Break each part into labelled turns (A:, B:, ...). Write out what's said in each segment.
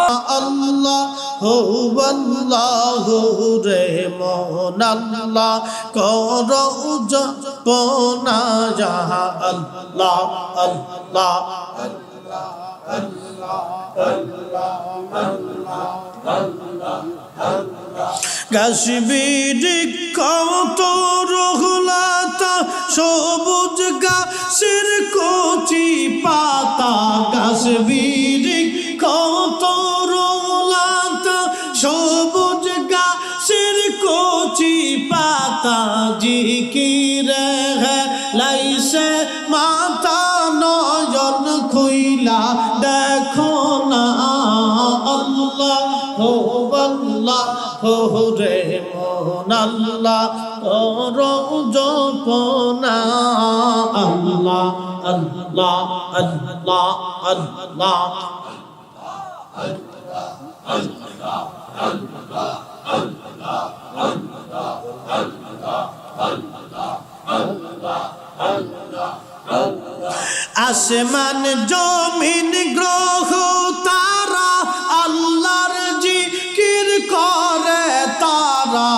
A: আল্লাহ আল্লাহু রে মন আল্লাহ করো জপনা যা আল্লাহ আল্লাহ গাছবির কত রহুলাতা সবুজ গাছের কচি পাতা গাছবির কত রহুলাতা সবুজ গাছের কচি পাতা জিকিরে লাইসে মাতা নয়ন খুইলা দেখো না আল্লাহ আল্লাহ রে মন আল্লাহ করো জপনা আল্লাহ আল্লাহ আল্লাহ আল্লাহ আসমান জমিন গ্রহ তারা আল্লাহর জিকির করে তারা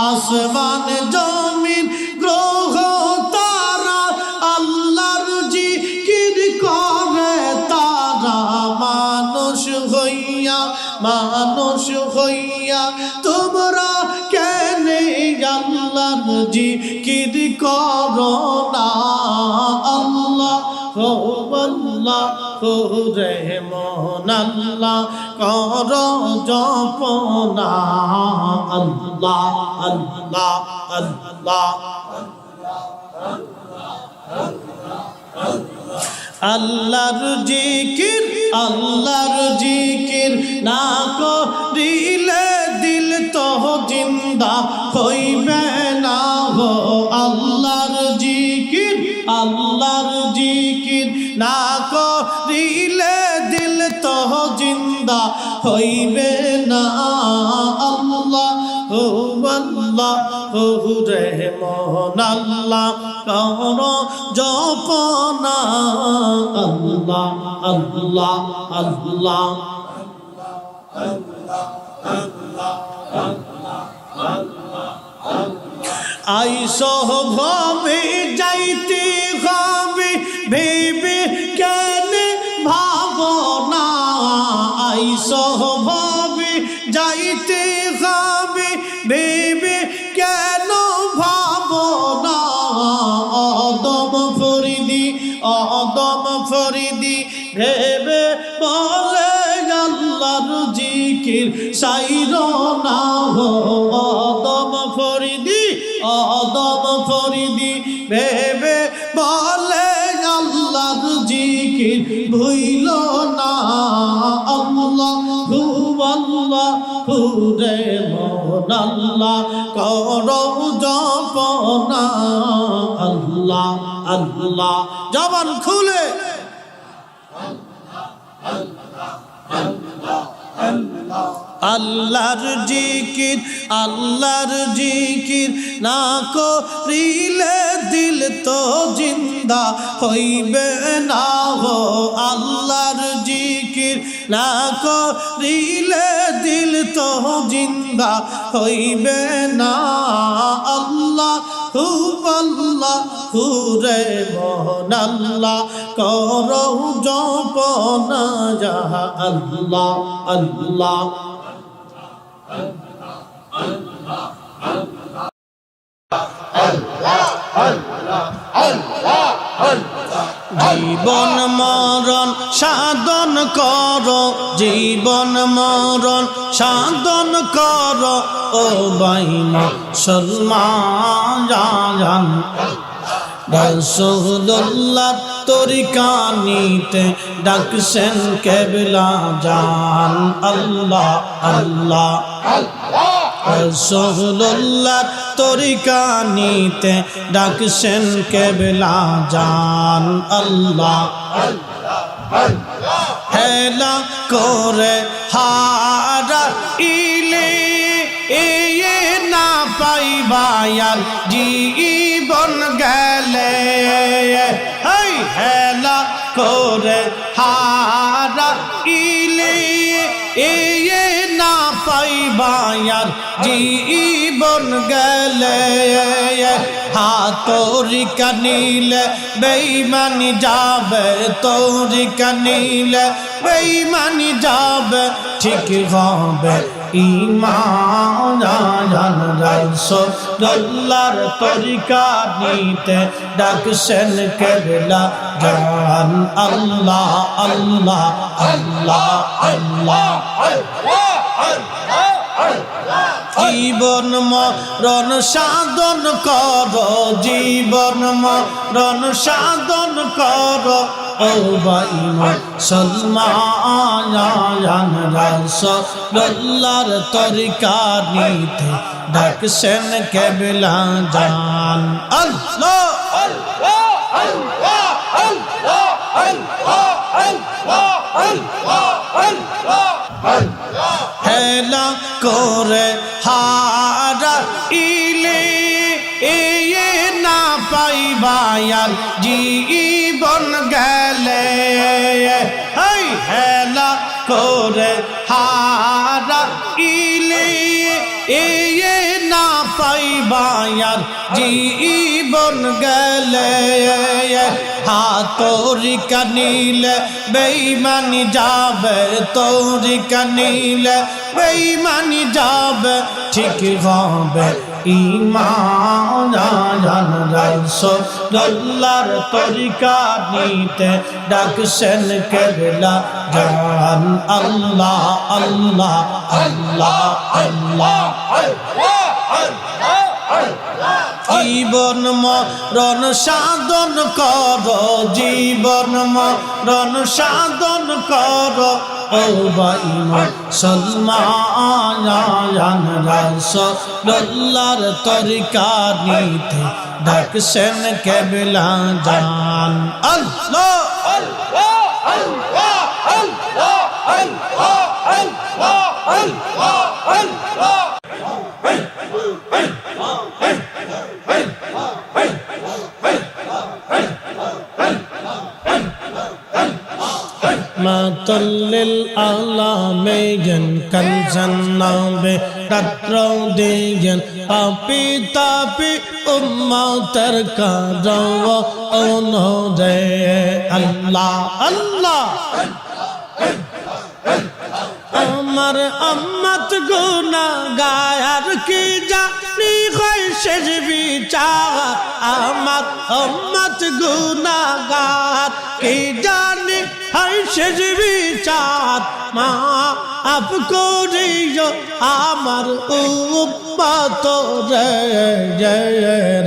A: আসমান জমিন গ্রহ তারা আল্লাহর জিকির করে তারা মানুষ হইয়া তোমরা কেন আল্লাহর জিকির করো না আল্লাহ আল্লাহ রে মন আল্লাহ করো জপনা আল্লাহ আল্লাহ আল্লাহ আল্লাহর জিকির না করিলে দিল তো জিন্দা হইবে না গো আল্লাহর জিকির না করিলে দিল তো জিন্দা হইবে না আল্লাহ রে মন আল্লাহ করো জপনা আল্লাহ আল্লাহ আল্লাহ আইসো ভাবে যাইতে হবে ভেবে কেন ভাবনা আইসো ভাবে যাইতে হবে ভেবে কেন ভাবনা অদম ফরিদি ভেবে বলে আল্লাহর জিকির সাইরো না হো অদম ফরিদি ভেবে বলে আল্লাহর জিকির ভুইল না আল্লাহু রে মন আল্লাহ করো জপনা আল্লাহ আল্লাহ জবান খুলে আল্লাহর জিকির না করিলে দিল তো জিন্দা হইবে না গো আল্লাহর জিকির না করিলে দিল তো জিন্দা হইবে না আল্লাহ রে মন আল্লাহ করো জপনা যা আল্লাহ আল্লাহ জীবন মরণ সাধন করো জীবন মরণ সাধন করো ও ভাই মুসলমান রাসূলুল্লাহ তরিকা নিতে ডাকছেন কেবলা জান আল্লাহ আল্লাহ রাসূলুল্লাহ তরিকা নিতে ডাকছেন কেবলা জান আল্লাহ হেলা করে হারা ইলে না পাইবায়াল জীবন গেলে হেলা করে হারা ইলে পাইবায়ার জীবন গেলে তরিকা নিলে বেঈমানি যাবে তরিকা নিলে বেঈমানি যাবে ঠিক হবে ঈমান রাসূলুল্লাহর তরিকা নিতে ডাকছেন কেবলা জান আল্লাহ আল্লাহ আল্লাহ আল্লাহ জীবন মরণ সাধন করো জীবন মরণ সাধন করো ও ভাই মুসলমান রাসূলুল্লাহর তরিকা নিতে ডাকছেন কেবলা জান আল্লাহ আল্লাহ আল্লাহ আল্লাহ আল্লাহ আল্লাহ আল্লাহ হেলা করে হারা ইলে না পাইবায়ার জীবন গেলে হেলা করে হারা ইলে না পাইবায়ার জীবন গেলে তরিকা নিলে বেঈমানি যাবে তরিকা নিলে বেঈমানি যাবে ঠিক হবে ঈমান রাসূলুল্লাহর তরিকা নিতে ডাকছেন কেবলা জান আল্লাহ আল্লাহ আল্লাহ আল্লাহ জীবন মরণ সাধন করো জীবন মরণ সাধন করো ও ভাই মুসলমান রাসূলুল্লাহর তরিকা নিতে ডাকছেন কেবলা জান আল্লাহ আল্লাহ আল্লাহ আল্লাহ আল্লাহ আল্লাহ আল্লাহ আল্লাহ মাতাল্লিল আলামিন কানজান্নাবে তাত্রদিন পাপি তাপি উম্মতের কারও অনুদে আল্লাহ আল্লাহ আমার উম্মত গুনাহগার কি জানি হয় শেষ বিচার আমার উম্মত গুনাহগার কি জানি হয় শেষ বিচার মাফ করিও আমার উম্মত রে জয়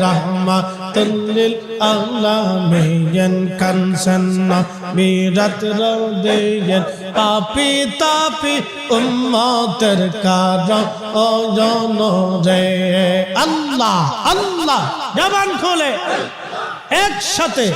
A: রাহমাতুল লিল আলামিন কানসান্না বিরাত রওদিন পাপি তাপি উম্মতের কারণ রে আল্লাহ আল্লাহ জবান খোলে একসাথে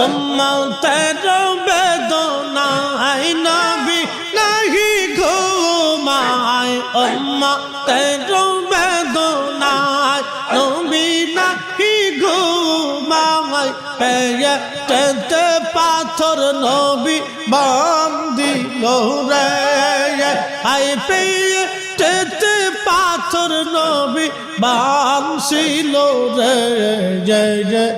A: উম্মতের বেদনায় নবী নাহি ঘুমায় উম্মতের বেদনায় নবী নাহি ঘুমায় পেয়েতে পাথর নবী বান্ধিল রে আই পেয়েতে পাথর নবী বাঁধছিল রে জয় জয়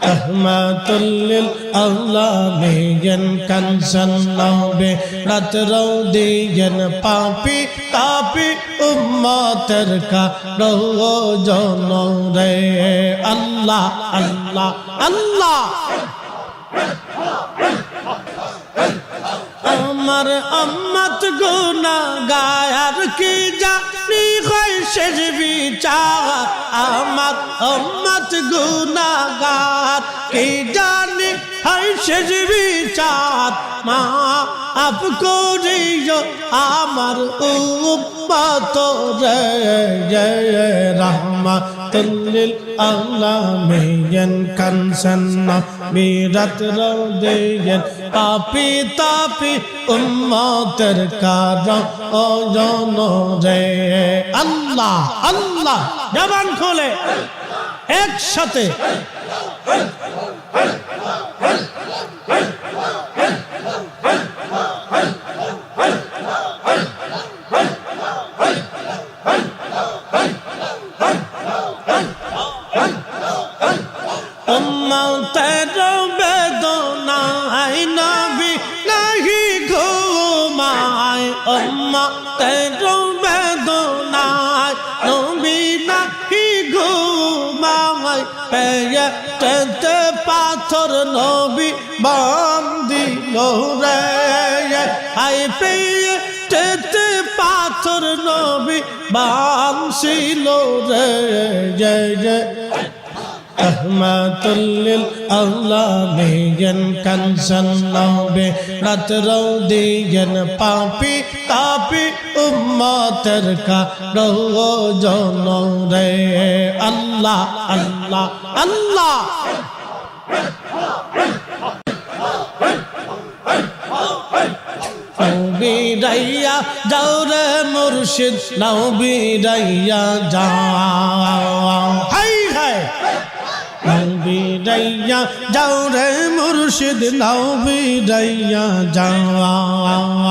A: রহমাতুল লিল আলামিন কানসান্নাবে রাত রওদিন পাপি তাপি উম্মতের কারণ রে আল্লাহ আল্লাহ আল্লাহ আমার উম্মত গুনাহগার কি জানি হয় শেষ বিচার আমার উম্মত গুনাহগার কি জানি হয় শেষ বিচার আপ করিও আমার উম্মত রে রাহমাতুল লিল আলামিন কানসান বিরাত রওদেন পাপি তাপি উম্মতের কারণ রে আল্লাহ আল্লাহ জবান খোলে একসাথে উম্মতের বেদনায় নবী নাহি ঘুমায় উম্মতের বেদনায় নবী নাহি ঘুমায় পেটেতে পাথর নবী বান্ধিল রে আই পেটেতে পাথর নবী বাঁধছিল রে জয় জয় রহমাতুল লিল আলামিন কানসান বিরাত রওদেন পাপি তাপি উম্মতের কারণ রে আল্লাহ আল্লাহ আল্লাহ বিরাইয়া যাও রে মুর্শিদ নাও বিরাইয়া যাও হাই হাই বিরাইয়া যাও রে মুর্শিদ নাও বিরাইয়া যাও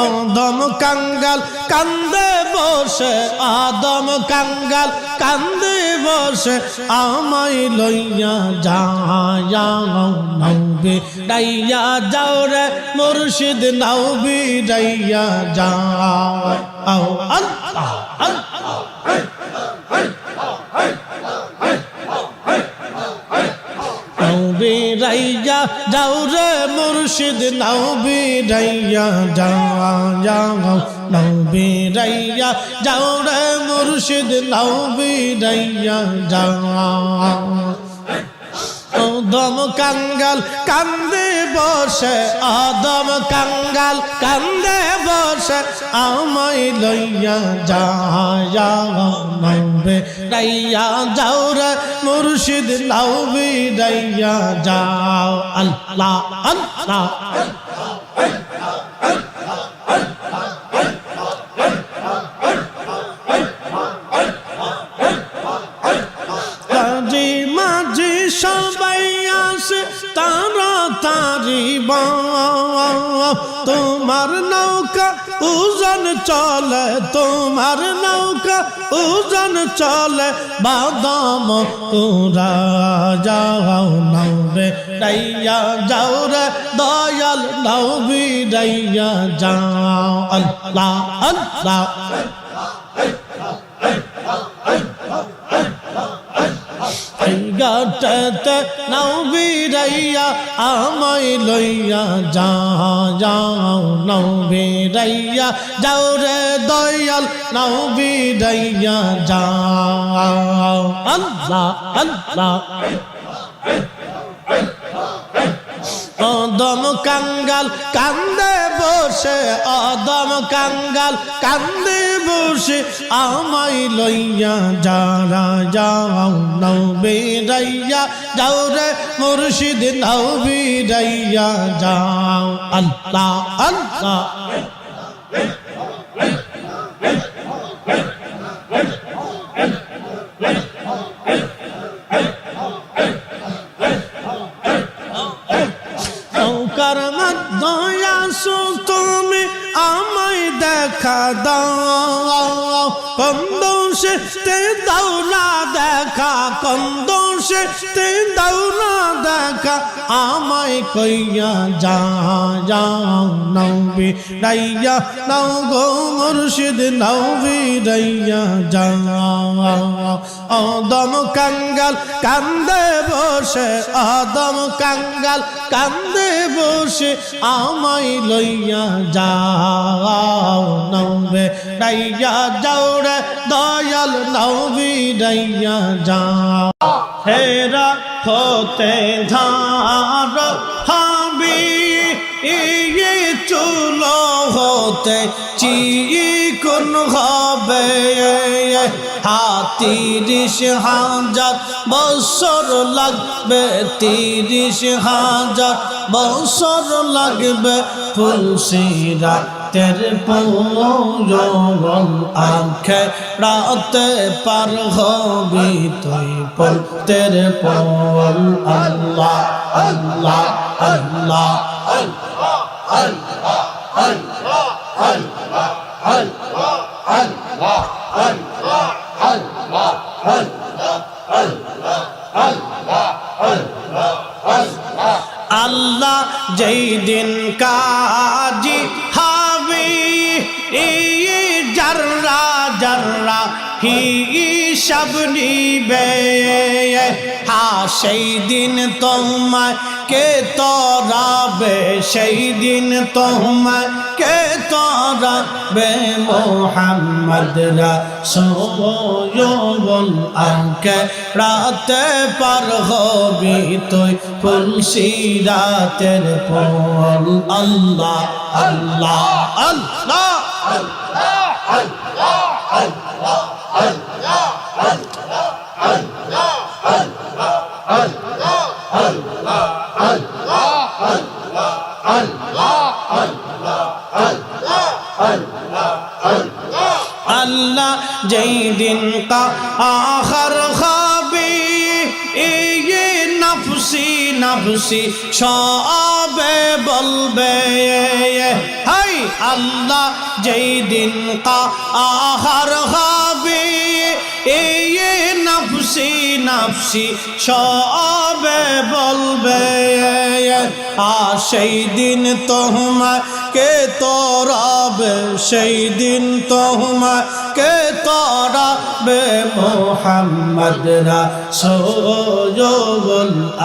A: আদম কাঙ্গাল কান্দে বসে আদম কাঙ্গাল কান্দে বসে আমায় লইয়া যাও নাও বিরাইয়া যাও রে মুর্শিদ নাও বিরাইয়া যাও আল্লাহ আল্লাহ বিরাইয়া যাও রে মুর্শিদ নাও বিরাইয়া যাও নাও বিরাইয়া যাও রে মুর্শিদ নাও বিরাইয়া যাও আদম কাঙ্গাল কান্দে বসে আদম কাঙ্গাল কান্দে বসে আমায় লইয়া যাও নাও বিরাইয়া যাও রে মুর্শিদ নাও বিরাইয়া যাও আল্লাহ আল্লাহ সবাই আসে তাড়াতাড়ি তোমার নৌকা উজন চলে তোমার নৌকা উজন চলে বাদাম উড়া যাও নাও বিরাইয়া যাও রে দয়াল নাও বিরাইয়া যাও আল্লাহ আল্লাহ গাটতে নাও বিরাইয়া আমায় লইয়া যাও নাও বিরাইয়া যাও রে দয়াল নাও বিরাইয়া যাও আল্লাহ আল্লাহ আদম কাঙ্গাল কান্দে বসে আদম কাঙ্গাল কান্দে বসে আমায় লইয়া যাও নাও বিরাইয়া যাও রে মুর্শিদ নাও বিরাইয়া যাও আল্লাহ আল্লাহ তুমি আমায় দেখা দাও কোন দোষে তে দাও না দেখা কোন দোষে তে দাও না দেখা আমায় কইয়া যাও নাও বিরাইয়া নাও গো মুর্শিদ নাও বিরাইয়া যাও আদম কাঙ্গাল কান্দে বসে আদম কাঙ্গাল কান্দে বসে আমায় লইয়া যাও নাও বিরাইয়া যাও রে দয়াল নাও বিরাইয়া যাও হেরা হতে ধার হাবি চুল চিকন হবে 30,000 বছর লাগবে 30,000 বছর লাগবে ফুলসিরাতের পয়গল আখিরাতে পার হবি তুই পড়তের পল আল্লাহ আল্লাহ আল্লাহ আল্লাহ আল্লাহ আল্লাহ আল্লাহ আল্লাহ আল্লাহ আল্লাহ আল্লাহ আল্লাহ আল্লাহ আল্লাহ আল্লাহ যেই দিন কাজী হবে জাররা জাররা হিসাব নিবে সেই দিন তোমায় কে তরাবে সেই দিন তোমায় কে তরাবে মোহাম্মদ রাসূল আখিরাতে পার হবি তুই ফুলসিরাতের পল আল্লাহ আল্লাহ আল্লাহ আল্লাহ আল্লাহ আল্লাহ আল্লাহ আল্লাহ আল্লাহ আল্লাহ আল্লাহ আল্লাহ আল্লাহ আল্লাহ আল্লাহ আল্লাহ আল্লাহ যেই দিন কা আখর খাবি ये नफसी नफसी সবে বলবে হাই আল্লাহ যেই দিন কা আহার হবে ये नफसी नफसी সবে বলবে সেই দিন তোমাকে তরাবে সেই দিন তোমাকে তরাবে মোহাম্মদ রাসূল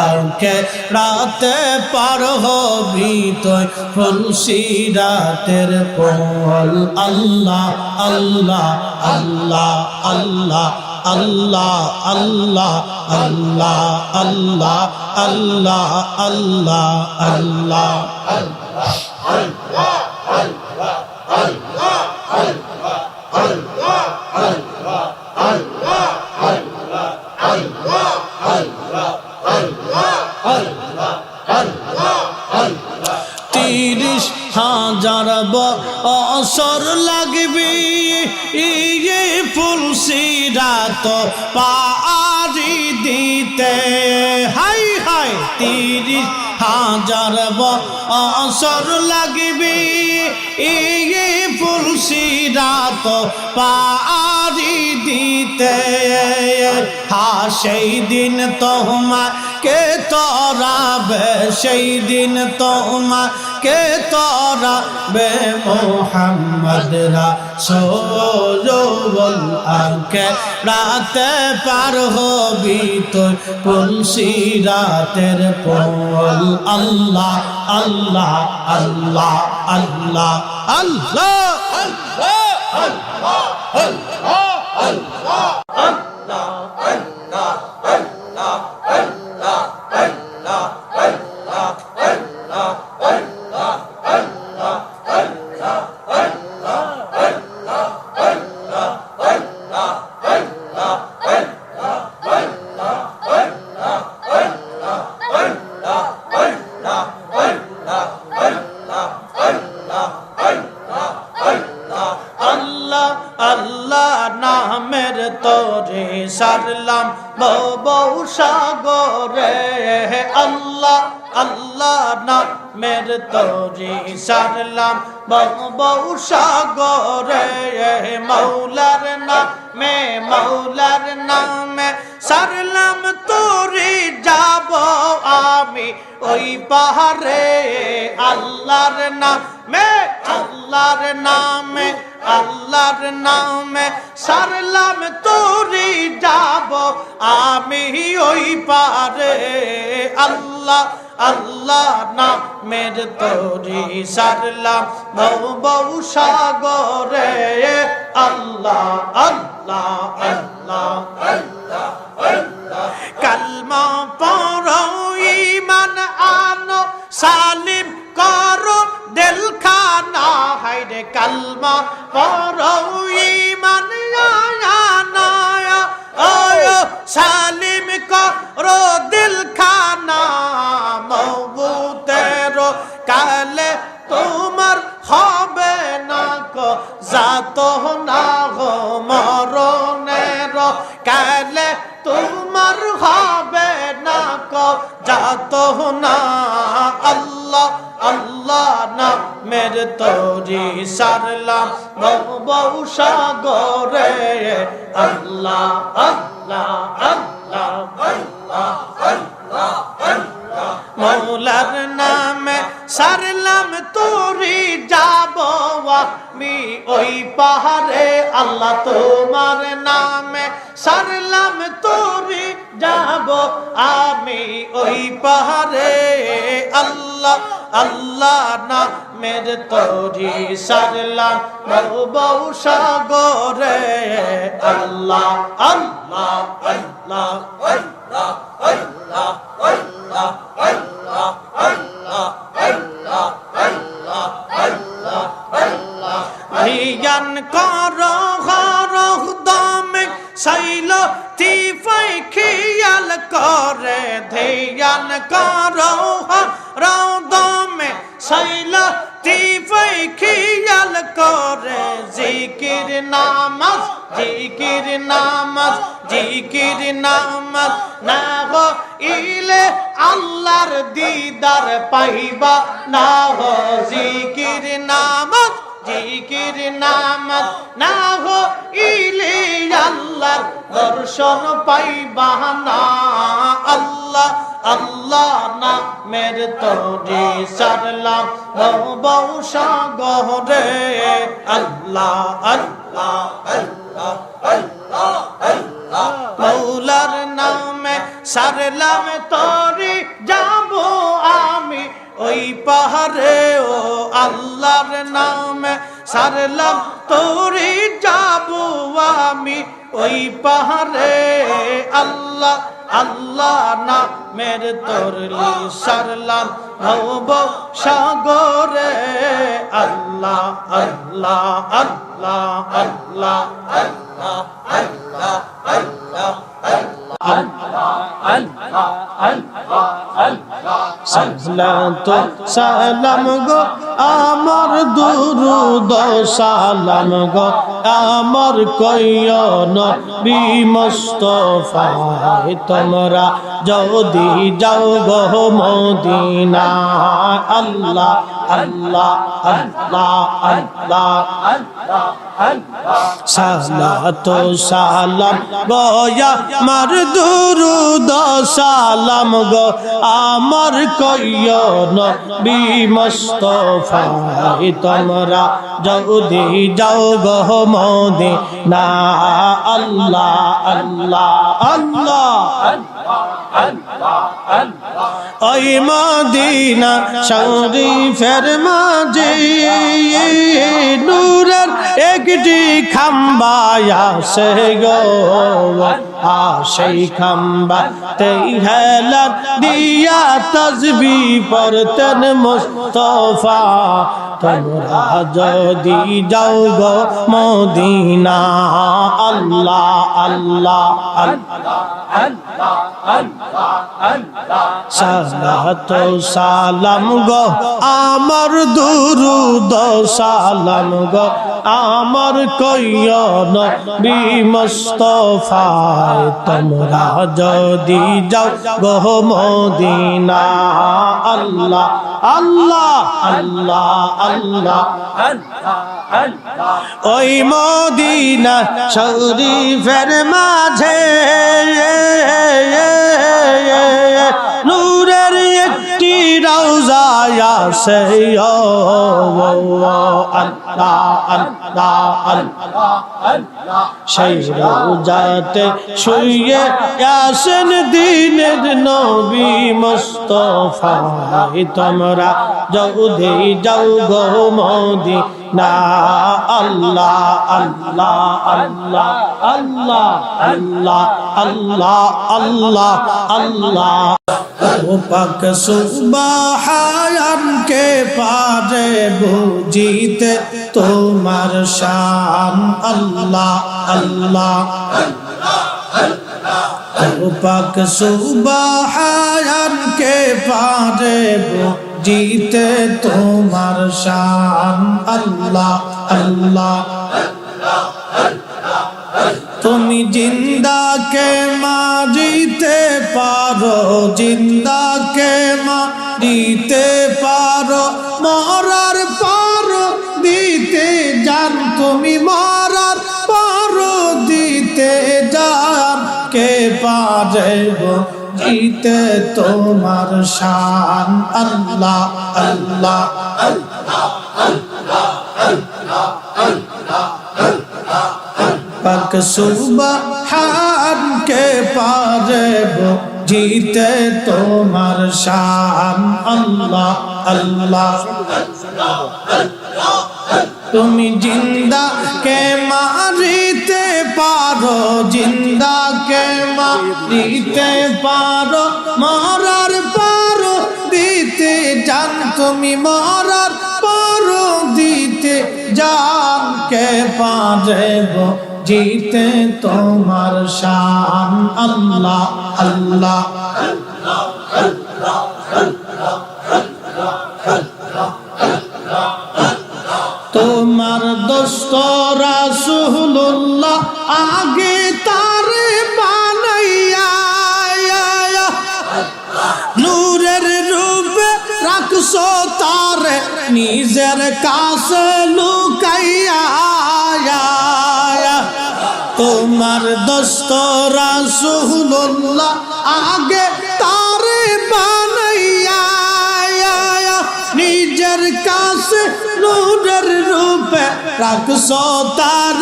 A: আখিরাতে পার হবি তুই ফুলসিরাতের পল আল্লাহ আল্লাহ আল্লাহ আল্লাহ আল্লাহ আল্লাহ আল্লাহ আল্লাহ আল্লাহ আল্লাহ আল্লাহ তিরিশ হাজার বছর লাগবে ইয়ে ফুলসিরাত পারি দিতে হাই হাই 30,000 বছর লাগবে ইয়ে ফুলসিরাত পারি দিতে সেই দিন তোমাকে তরাবে সেই দিন তোমাকে তরাবে মোহাম্মদ রাসূল আখিরাতে পার হবি তুই ফুলসিরাতের পল আল্লাহ আল্লাহ আল্লাহ আল্লাহ আল্লাহ আল্লাহ আল্লাহ আল্লাহ আল্লাহ নামের তোরে সারলাম বউ সাগরে আল্লাহ আল্লাহ নামের তোরে সারলাম বউ সাগরে মৌলার নামে সারলাম তোরে যাব আমি ওই পাহাড়ে আল্লাহর নামে আল্লাহর নামে সারলাম তোরে যাব আমি ওই পারে আল্লাহ আল্লাহ নামের তোরে সারলাম বউ সাগরে আল্লাহ আল্লাহ আল্লাহ আল্লাহ আল্লাহ কালমা পড়ো ঈমান আনো সালিম করো দিলখানা হায়রে কালমা কালমা পড়ো ঈমান আনা সালিম করো দিল খানা মওতের কালে তোমার হবে না কো যাত না গো মরণের কালে তোমার হবে না কো যাত না আল্লাহ আল্লাহ না মেরে তোরি সারলাম বউ সাগরে আল্লাহ আল্লাহ আল্লাহ আল্লাহ আল্লাহ মৌলার নামে সারলাম তোরি যাব আমি ওই পাহাড়ে আল্লাহ তোমার নামে সারলাম তোরি যাব আমি ওই পাহাড়ে আল্লাহ আল্লাহ না মেরে তোরি সারলাম বউ সাগরে আল্লাহ আল্লাহ আল্লাহ আল্লাহ আল্লাহ আল্লাহ আল্লাহ আল্লাহ আল্লাহ আল্লাহ আল্লাহ আল্লাহ ধিয়ান করো হরহ দমে শৈল তিফাই খিয়াল করে ধিয়ান করো হরহ দমে শৈল তিফাই খিয়াল করে জিকির নামাজ জিকির নামাজ জিকির নামাজ না হো ইলে আল্লাহর দিদার পাইবা না হো জিকির নামাজ জিকির নামাজ না হো ইলে আল্লাহর দর্শন পাইবা না আল্লাহ আল্লাহ না মেরে তোরে সারলাম বউ সাগরে আল্লাহ আল্লাহ আল্লাহ আল্লাহ আল্লাহ মৌলার নামে সারলাম তোরে যাব আমি ওই পাহাড়ে ও আল্লাহর নামে সারলাম তোরে যাব আমি ওই পাহাড়ে আল্লাহ আল্লাহ না মেরে তোরলি সারলাম বউ সাগরে আল্লাহ আল্লাহ আল্লাহ আল্লাহ আল্লাহ আল্লাহ আল্লাহ সালাতু সালাম গো আমার দুরুদ সালাম গো আমার কইয় নবী মুস্তাফায় তোমরা যদি যাও গো মদিনা আল্লাহ আল্লাহ আল্লাহ আল্লাহ আল্লাহ সালাতু সালাম গো আমার দুরুদ সালাম গো আমার কইয় নবী মুস্তাফায় তোমরা যদি যাও গো মদিনা আল্লাহ আল্লাহ আল্লাহ ওই মদিনা শরীফের মাঝে নূরের একটি খাম্বা আছে গো সেই খাম্বাতে হেলান দিয়া তাসবিহ পড়তেন মুস্তাফা তোমরা যদি যাও গো মদিনা আল্লাহ আল্লাহ আল্লাহ আল্লাহ আল্লাহ সালাতু সালাম গো আমার দুরুদ সালাম গো আমার কইয় নবী মুস্তাফায় তোমরা যদি যাও গো মদিনা আল্লাহ আল্লাহ আল্লাহ আল্লাহ ওই মদিনা শরীফের মাঝে নূরের একটি রওজা আছে আল্লাহ আল্লাহ আল্লাহ সেই রওজাতে শুয়ে আছেন দিনের নবী মুস্তাফা তোমরা যদি যাও গো মদিনা আল্লাহ আল্লাহ আল্লাহ আল্লাহ আল্লাহ আল্লাহ আল্লাহ আল্লাহ ও পাক সুবহান কে পারে বুঝিতে তোমার শান আল্লাহ আল্লাহ ও পাক সুবহান কে পারে বুঝিতে তোমার শান আল্লাহ আল্লাহ তুমি জিন্দাকে মারিতে পারো জিন্দাকে মারিতে পারো মরার পারো দিতে জান তুমি মরার পারো দিতে জান কে পারে জিতে তোমার শান আল্লাহ আল্লাহ পাক সুবহান কে পারে জিতে তোমার শান আল্লাহ আল্লাহ তুমি জিন্দা কে মারিতে পারো জিন্দা কে মারিতে পারো মরার পারো দিতে জান তুমি মরার পারো দিতে জান কে পারে জিতে তোমার শান আল্লাহ আল্লাহ তোমার দোস্ত রাসূলুল্লাহ আগে তারে বানাইয়া নূরের রূপে রাখছো তারে নিজের কাছে লুকাইয়া তোমার দোস্ত রাসূলুল্লাহ আগে তারে বানাইয়া নিজের কাছে নূরের রূপে রাখছো তার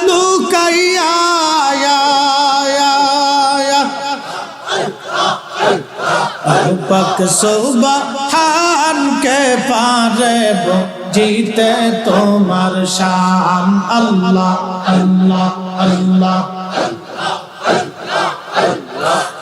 A: লুকাইয়া পাক সুবহান কে পারে জিতে তোমার শান আল্লাহ আল্লাহ আল্লাহ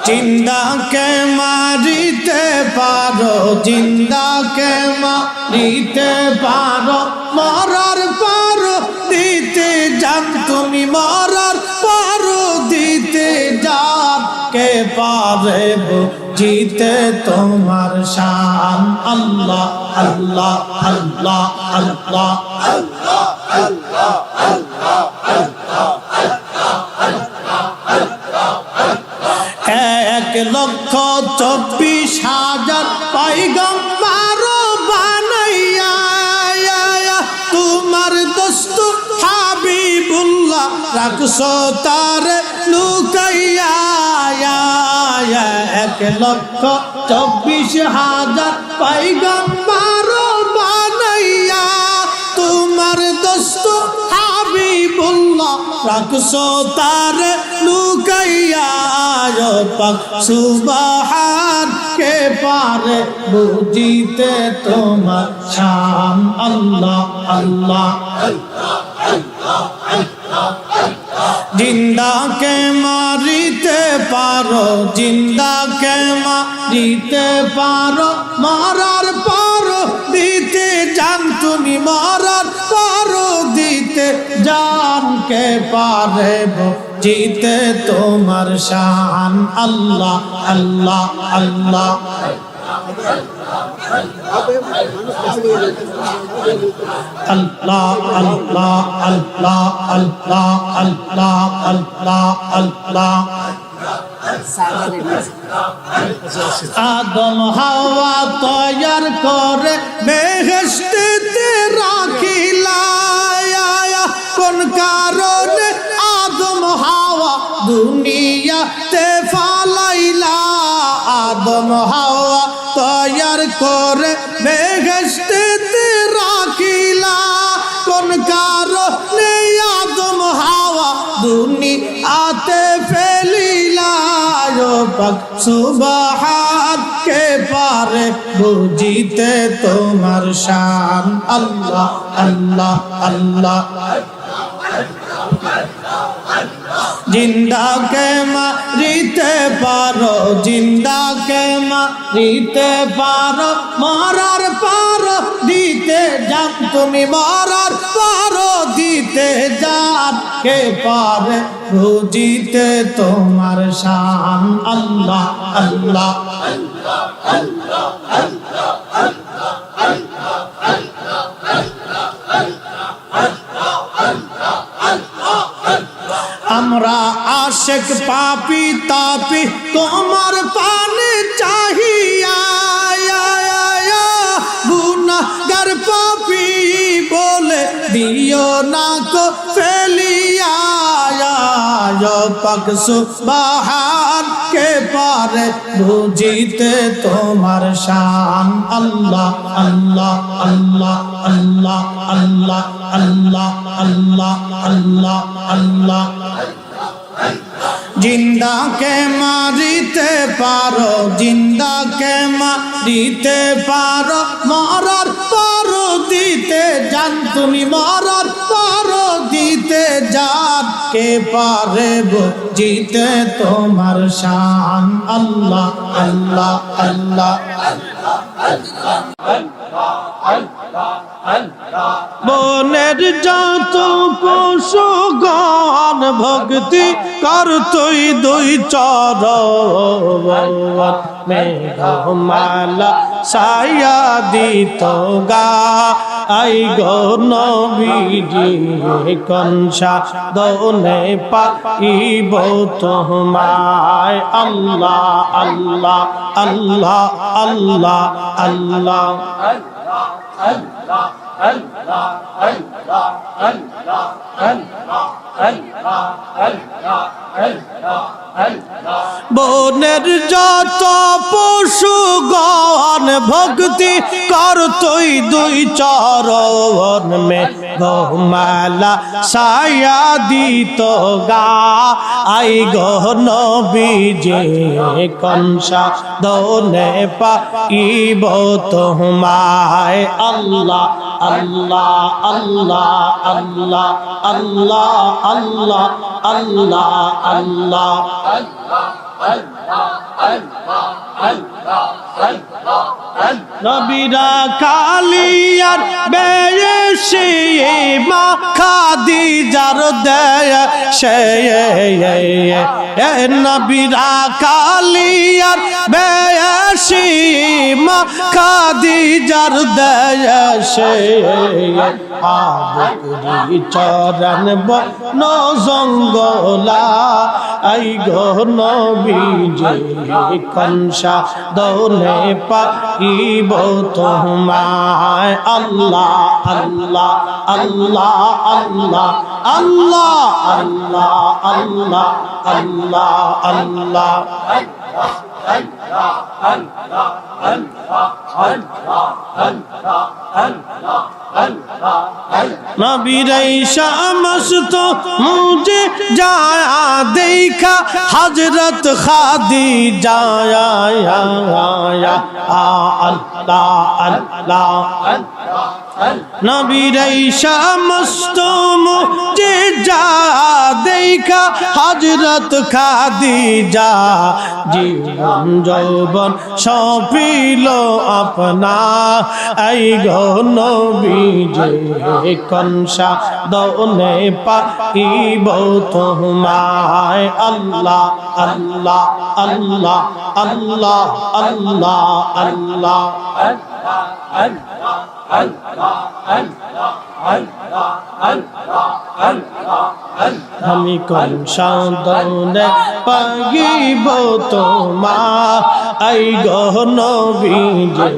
A: জিন্দাকে মারিতে পারো জিন্দাকে মারিতে পারো মরার পারো দিতে জান তুমি মরার পারো দিতে জান কে পারে জিতে তোমার শান আল্লাহ আল্লাহ আল্লাহ আল্লাহ আল্লাহ আল্লাহ আল্লাহ এক লক্ষ 24,000 পয়গম্বর বানাইয়া তোমার দোস্ত হাবিবুল্লাহ রাখছো তার লুকাইয়া 1,24,000 পয়গম্বর বানাইয়া তোমার দোস্ত হাবিবুল্লাহ রাখছো তার লুকাইয়া পাক সুবহান কে পারে বুঝিতে তোমার শান আল্লাহ আল্লাহ জিন্দাকে মারিতে পারো জিন্দাকে মারিতে পারো মরার পারো দিতে জান তুমি মরার পারো দিতে জান কে পারে জিতে তোমার শান আল্লাহ আল্লাহ আল্লাহ আল্লাহ আল্লাহ আল্লাহ আল্লাহ আল্লাহ আল্লাহ আল্লাহ আদম হাওয়া তৈয়ার করে বেহেশতে রাখিলা কোন কারণে আদম হাওয়া দুনিয়াতে ফালাইলা আদম হাওয়া তৈয়ার করে বেহেশতে রাখিলা কোন কারণে আদম হাওয়া দুনিয়াতে ফেলিলা পাক সুবহান কে পারে বুঝিতে তোমার শান আল্লাহ আল্লাহ আল্লাহ জিন্দাকে মারিতে পারো, জিন্দাকে মারিতে পারো, মরার পারো দিতে জান তুমি, মরার পারো দিতে জান, কে পারে বুঝিতে তোমার শান। আল্লাহ আল্লাহ আমরা আশেক পাপি তাপি তোমার পানে চাহিয়া, গুনাহগার পাপি বলে দিও না কো ফেলিয়া, পাক সুবহান কে পারে বুঝিতে তোমার শান। আল্লাহ আল্লাহ আল্লাহ আল্লাহ আল্লাহ আল্লাহ আল্লাহ আল্লাহ আল্লাহ। জিন্দাকে মারিতে পারো, জিন্দাকে মারিতে পারো, মরার পারো দিতে জান তুমি, মরার পারো দিতে জান, কে পারে বুঝিতে তোমার শান। আল্লাহ আল্লাহ আল্লাহ বনের যত পশুগণ ভক্তি করতই দুই চরণ, মেঘমালা ছায়া দিত গা, আই গো নবীজি কনসা দনে পাইব তোমায়। আল্লাহ আল্লাহ আল্লাহ আল্লাহ আল্লাহ বনের যত পশুগণ ভক্তি করতই দুই চরণ, মে গোমালা ছায়া দিত গা, আই গো নবীজি কনসা দনে পাইব তোমায়। আল্লাহ আল্লাহ আল্লাহ আল্লাহ আল্লাহ আল্লাহ আল্লাহ আল্লাহ নবীরা কালিয়ার বেশে মা খাদিজার দেয় সে, নবীরা কালিয়ার বেশে মা খাদিজার দেয় সে, আবুরি চরণ বন জঙ্গলা, আই গো নবীজি কনসা দনে পাইব তোমায়। আল্লাহ আল্লাহ আল্লাহ আল্লাহ আল্লাহ আল্লাহ আল্লাহ আল্লাহ নবীরে সমস্ত মুঝে যায়া দেখা হযরত খাদিজা, আল্লাহ আল্লাহ নবীরে সমস্ত মুঝে যা দেখা হযরত খাদিজা, জীবন যৌবন সপিল আপনা, আই গো নবীজি কনসা দনে পাইব তোমায়। আল্লাহ আল্লাহ আল্লাহ আল্লাহ আল্লাহ আল্লাহ আমি কনসা দনে পাইব তোমায়, আই গো নবীজি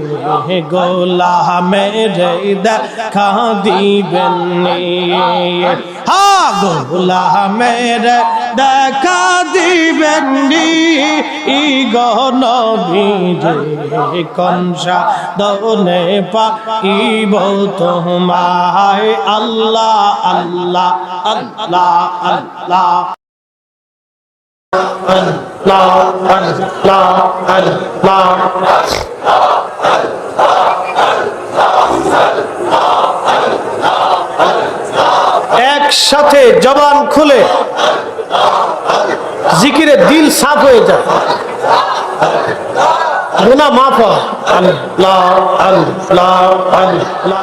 A: গোলামের দেখা দিবেন, হা গোলামের দেখা দিবেন, ই গো নবীজি কনসা দনে পাইব তোমায়। আল্লাহ আল্লাহ আল্লাহ আল্লাহ আল্লাহ আল্লাহ আল্লাহ একসাথে জবান খুলে জিকিরে দিল সাফ হয়ে যায়, গুনাহ মাফ হয়। আল্লাহ আল্লাহ আল্লাহ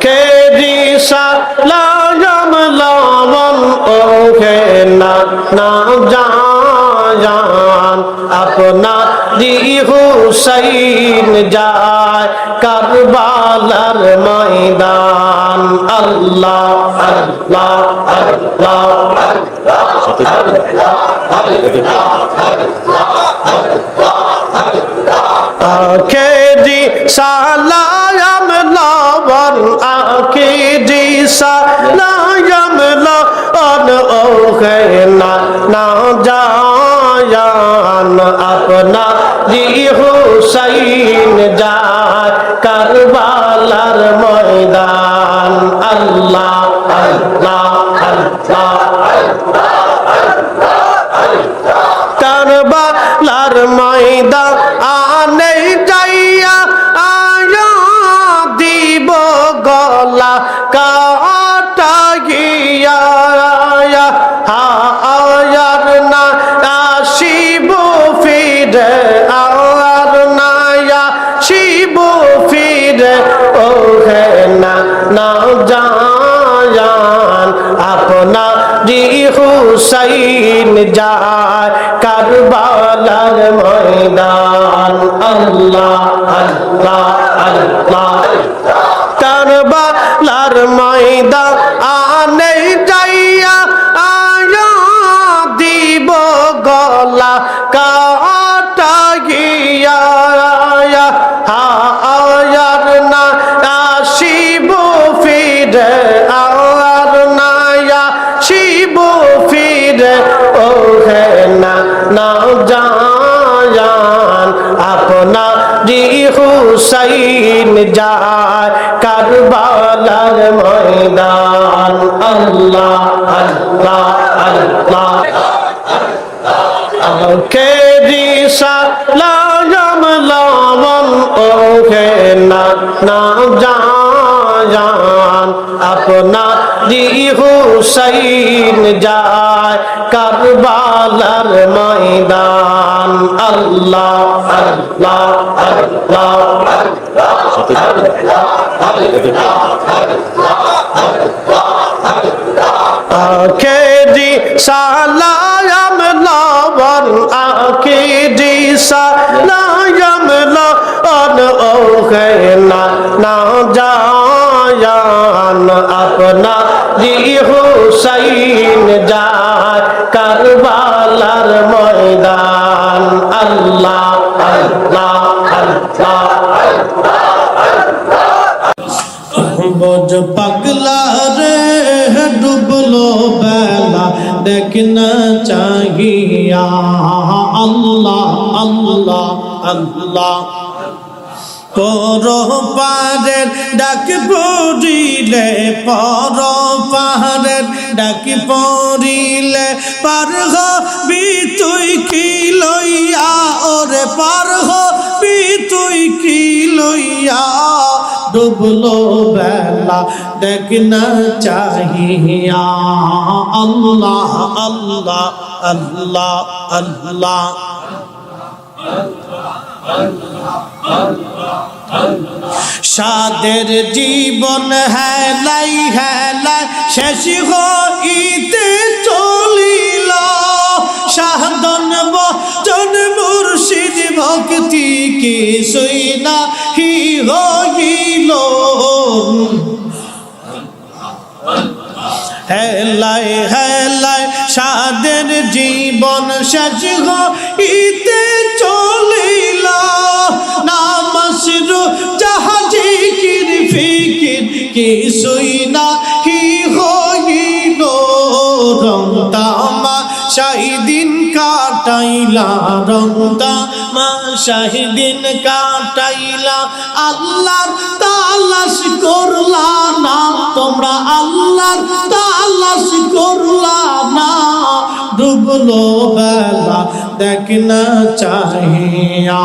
A: के दिशा लाजम लावन ओहे ना ना जान अपना दी हुसैन जाए करबालार मैदान अल्लाह अल्लाह अल्लाह के दिशा लाजम लावन आके दिशा लाजम लावन ओहे ना ना जान अपना दी हुसैन जाए करबालार मैदान अल्लाह अल्लाह अल्लाह करबालार मैदान आने जाइया आया दीब गला काटा गया आयार ना शिव फिर आयार ना शिव फिर ओ है ना जान अपना दी हुसैन जाए करबालार मैदान अल्लाह अल्लाह अल्लाह करबालार मैदान आने जाइया आया दीब गला काटा गया आयार ना शिव फिर आयार ना शिव फिर ओ है ना जान अपना दी हुसैन जाए करबालार मैदान अल्लाह अल्लाह अल्लाह के दिशा लाजम लावन ओहे ना जान अपना दी हुसैन जाए करबालार मैदान अल्लाह अल्लाह अल्लाह के दिशा लाजम लावन आके दिशा लाजम लावन ओहे ना जान अपना दी हुसैन जाए करबालार मैदान अल्लाह अल्लाह अल्लाह बोझ पगला रे डुबलो बेला देखना चाहिए अल्लाह अल्लाह अल्लाह পর পারের ডাক পড়িলে পর পাহাড়ের ডাক পড়িলে পার হবি তুই কি লইয়া ওরে পার হবি তুই কি লইয়া ডুবলো বেলা দেখনা চাহিয়া আল্লাহ আল্লাহ আল্লাহ আল্লাহ সাদের জীবন হেলাই হেলাই শেষ হইতে চলিল সাধন বচন মুর্শিদ ভক্তি কিছুই নাহি হইল হেলাই হেলাই সাদের জীবন শেষ হইতে চলিল নামাজ রোজা জিকির ফিকির কিছুই নাহি হইল রং তামাশাই দিন কাটাইলা রং তামাশাই দিন কাটাইলা আল্লাহর তালাশ করলা না তোমরা আল্লাহর তালাশ করলা না ডুবলো বেলা দেখনা চাহিয়া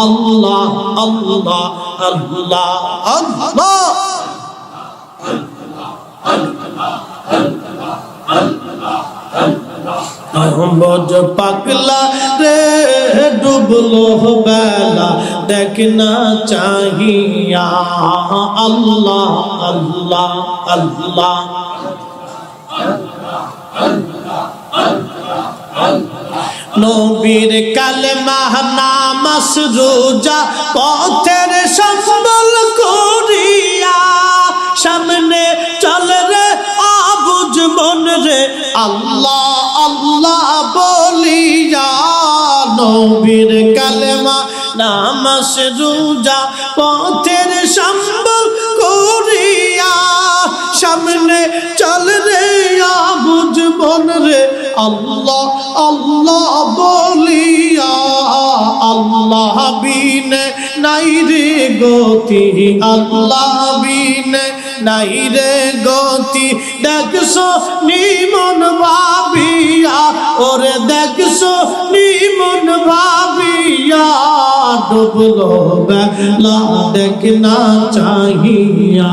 A: আল্লাহ আল্লাহ আল্লাহ আল্লাহ বোঝ পাগলা রে ডুবলো বেলা দেখ না চাহিয়া আল্লাহ আল্লাহ আল্লাহ নবীর কালেমা নামাজ রোজা পথের সম্বল করিয়া সামনে চল রে আবুজ মন রে আল্লাহ আল্লাহ বলিয়া নবীর কালেমা নামাজ রোজা পথের সম্বল করিয়া সামনে চল রে আবুজ মন রে আল্লাহ আল্লাহ বলিয়া আল্লাহ বিনে নাই রে গতি আল্লাহ বিনে নাই রে গতি দেখছো নিমন ভাবিয়া ওরে দেখছো নিমন ভাবিয়া ডুবলো বেলা দেখ না চাহিয়া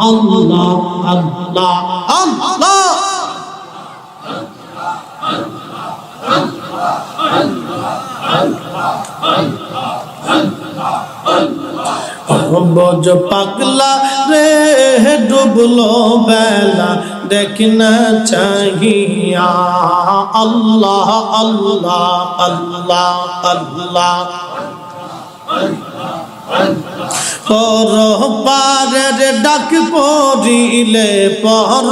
A: আল্লাহ আল্লাহ আল্লাহ বোঝ পাগলা রে ডুবলো বেলা দেখ না চাহিয়া আল্লাহ আল্লাহ আল্লাহ আল্লাহ পর পারের ডাক পড়িলে পর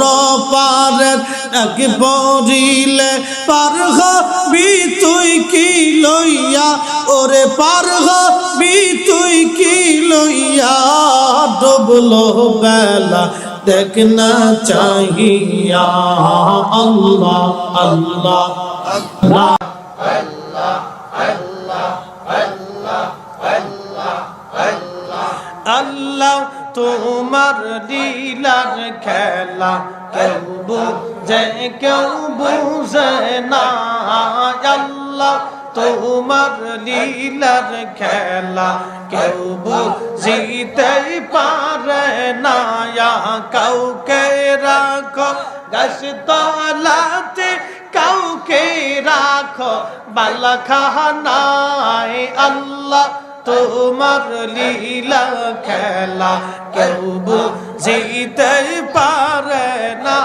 A: পারের ডাক পড়িলে পার হবি তুই কি লইয়া ওরে পার হবি তুই কি লইয়া ডুবলো বেলা দেখ না চাহিয়া আল্লাহ আল্লাহ আল্লাহ আল্লাহ তোমার লীলার খেলা কেউ বুঝে কেউ বুঝে না আল্লাহ তোমার লীলার খেলা কেউ বুঝিতে পারে না কাউকে রাখো গাছ তলাতে কাউকে রাখো বালাখানায় আল্লাহ তোমার লীলা খেলা কেউ বুঝিতে পারে না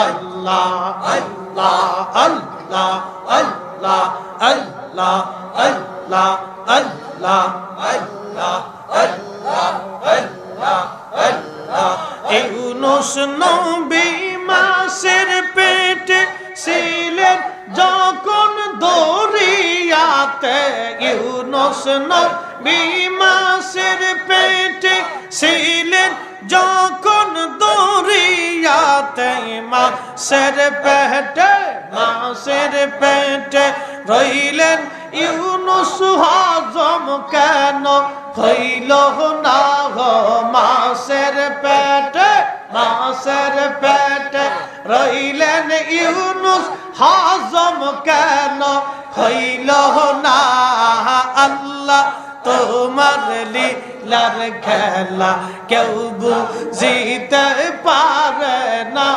A: আল্লাহ আল্লাহ আল্লাহ আল্লাহ আল্লাহ আল্লাহ আল্লাহ আল্লাহ আল্লাহ আল্লাহ আল্লাহ ইউনুস নবী মাছের পেটে ছিলেন যখন দরিয়াতে ইউনুস নবী মাছের পেটে ছিলেন যখন দরিয়াতে মাছের পেটে রইলেন ইউনুস হজম কেন হইল না গো মাছের পেটে রইলেন ইউনুস হজম কেন হইল না আল্লাহ তোমার লীলার খেলা কেউ বুঝিতে পারে না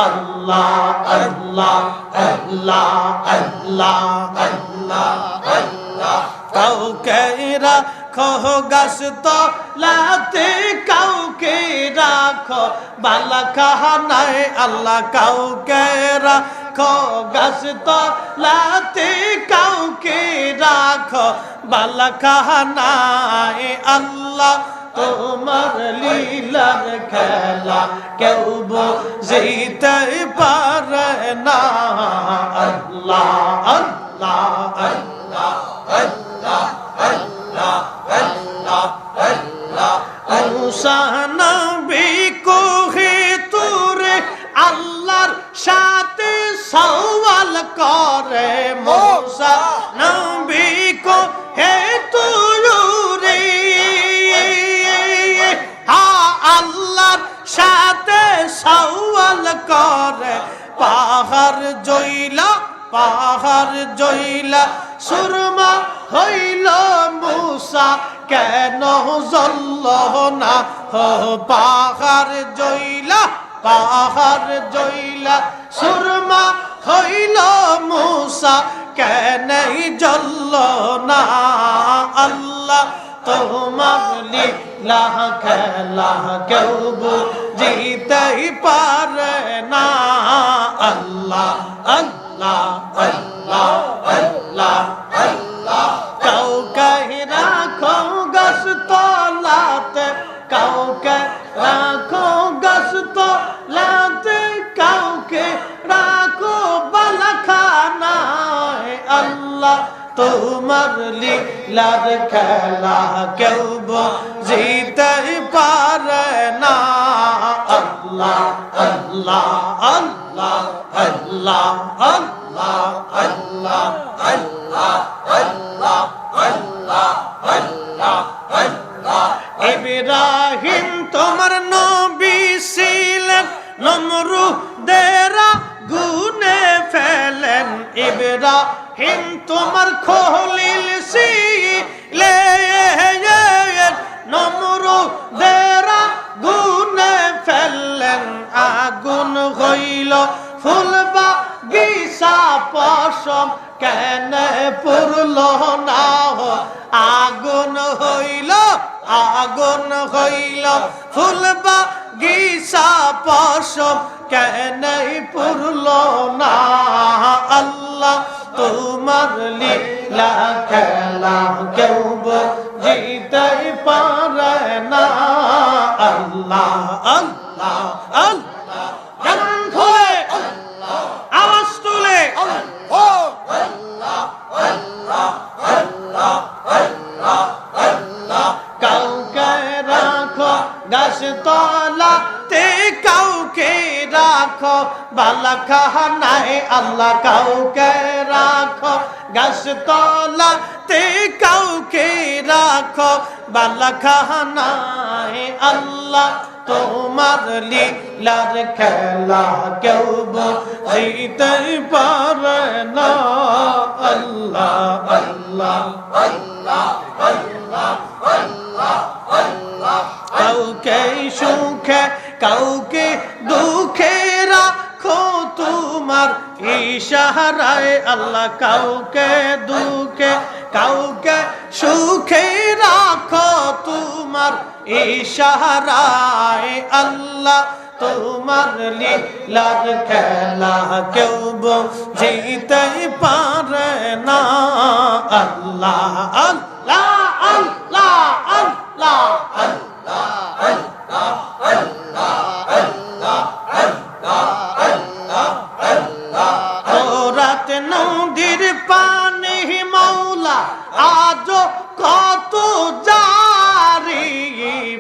A: আল্লাহ আল্লাহ আল্লাহ আল্লাহ আল্লাহ আল্লাহ কাউকে রাখো গাছ তলাতে কাউকে রাখো বালাখানায় আল্লাহ কাউকে রাখো গাছ তলাতে কাউকে রাখো বালাখানায় আল্লাহ তোমার লীলার খেলা কেউ বুঝিতে পারে না আল্লাহ আল্লাহ আল্লাহ আল্লাহ আল্লাহ আল্লাহ আল্লাহ মুসা নবী কোহে তুরে আল্লাহর সাথে সওয়াল করে মুসা নবী কোহে তুরে আল্লাহর সাথে সওয়াল করে পাহাড় জইলা সুরমা হইল মুসা কেন জ্বলল না পাহাড় জইলা সুরমা হইল মুসা কেন জ্বলল না আল্লাহ তোমার লীলা খেলা কেউ বুঝিতেই পারে না আল্লাহ আল্লাহ আল্লাহ আল্লাহ আল্লাহ কাউকে রাখো গাছ তলাতে কাউকে রাখো গাছ তলাতে কাউকে রাখো বালাখানায় আল্লাহ তোমার লীলার খেলা কেউ বুঝিতে পারে না আল্লাহ আল্লাহ আল্লাহ আল্লাহ আল্লাহ আল্লাহ আল্লাহ আল্লাহ আল্লাহ আল্লাহ আল্লাহ ইব্রাহিম তোমার নবী ছিলেন নমরুদের গুনে ফেলেন ইব্রাহিম তোমার খলিল ছিলেন নমরুদের গুনে ফেললেন আগুন হইল ফুল বাগিচা পশম কেন পুরল না আগুন হইল ফুল বাগিচা পশম কেন পুরল না আল্লাহ তোমার লীলা খেলা কেউ বুঝিতে পারে না আল্লাহ আল্লাহ আল্লাহ গান খুলে আওয়াজ তুলে কাউকে রাখো গাছ তলাতে কাউকে রাখো বালাখানায় আল্লাহ কাউকে রাখো গাছ তলাতে কাউকে রাখো বালাখানায় আল্লাহ তোমার লীলার খেলা কেউ বুঝিতে পারে না আল্লাহ আল্লাহ আল্লাহ আল্লাহ আল্লাহ আল্লাহ কাউকে সুখে কাউকে দুঃখে রাখো তোমার ইশারায় আল্লাহ কাউকে দুঃখে কাউকে সুখে রাখো তোমার ইশারায় আল্লাহ তোমার লীলার খেলা কেউ বুঝিতে পারে না আল্লাহ আল্লাহ আল্লাহ আল্লাহ আল্লাহ আল্লাহ আল্লাহ আল্লাহ আল্লাহ আল্লাহ ফোরাত নদীর পানি মাওলা আজ কত জারি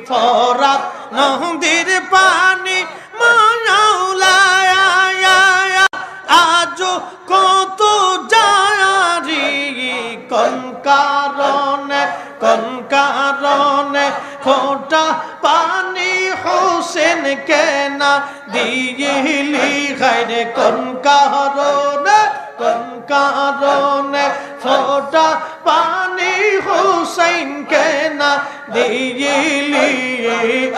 A: ফোরাত নদীর পানি মাওলা আজ কত জারি কোন কারণে ফোটা পানি হোসেন কেনা দিলি খাইরে কোন কারণে ফোটা পানি হোসেন কেনা দিলি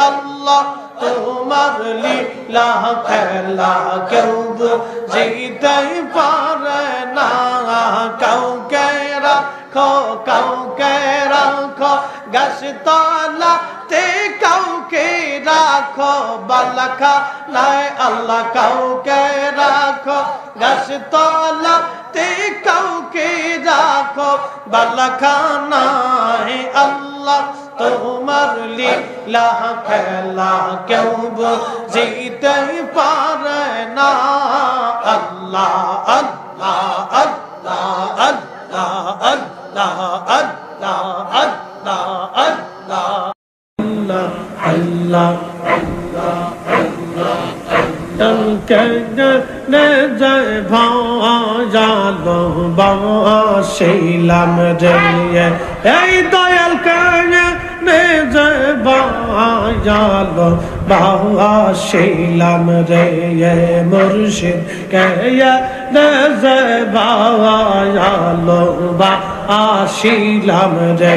A: আল্লাহ তোমার লীলা খেলা কেউ বুঝিতে পারে না কাউকে রাখো গাছ তলাতে কাউকে রাখো বালাখানায় আল্লাহ কাউকে রাখো গাছ তলাতে কাউকে রাখো বালাখানায় আল্লাহ তোমার লীলা খেলা কেউ বুঝিতে পারে না আল্লাহ আল্লাহ আল্লাহ আল্লাহ আল্লাহ আল্লাহ আল্লাহ আল্লাহ আল্লাহ আল্লাহ যায় ভালো বাসিলাম রে এই দয়াল কানে যায় ভালো বাসিলাম রে মুর্শিদ কে যায় ভালো বাসিলাম রে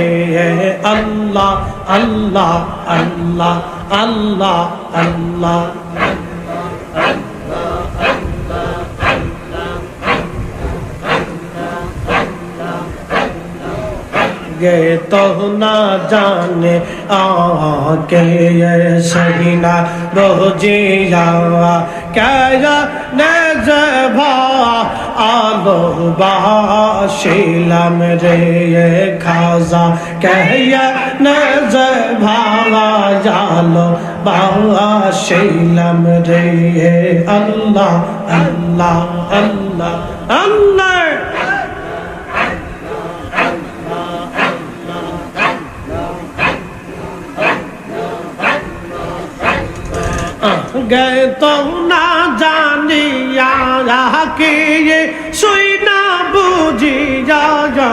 A: আল্লাহ আল্লাহ আল্লাহ আল্লাহ আল্লাহ आगे तो ना जाने आगे ये सही ना बुझिया क्या नजभा आलो बाशिलम रे खाजा क्या नजभा जालो बाशिलम रे अल्लाह अल्लाह अल्लाह अल्लाह गए तो ना जानिया कि ये सुई ना बुझिया जा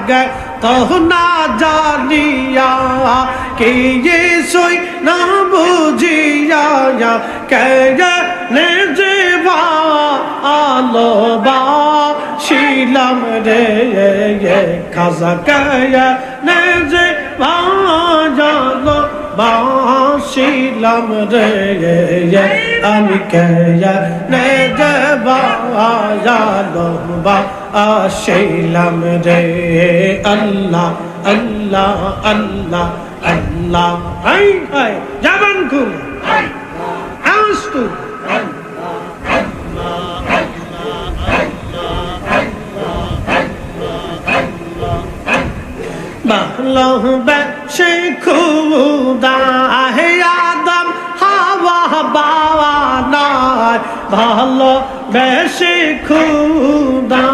A: गए तो ना जानिया कि ये सुई ना बुझिया कहने जीवा आलो बा शीलम रे ये खाजा कहने जीवा जालो बाशिलम रे আমি কেয়া নে যালো বাশিলম রে আল্লাহ আল্লাহ আল্লাহ আল্লাহ হাই হাই জবান খুল আওয়াজ ভালোবেসে খুদা হে আদম হাওয়া বানায় ভালোবেসে খুদা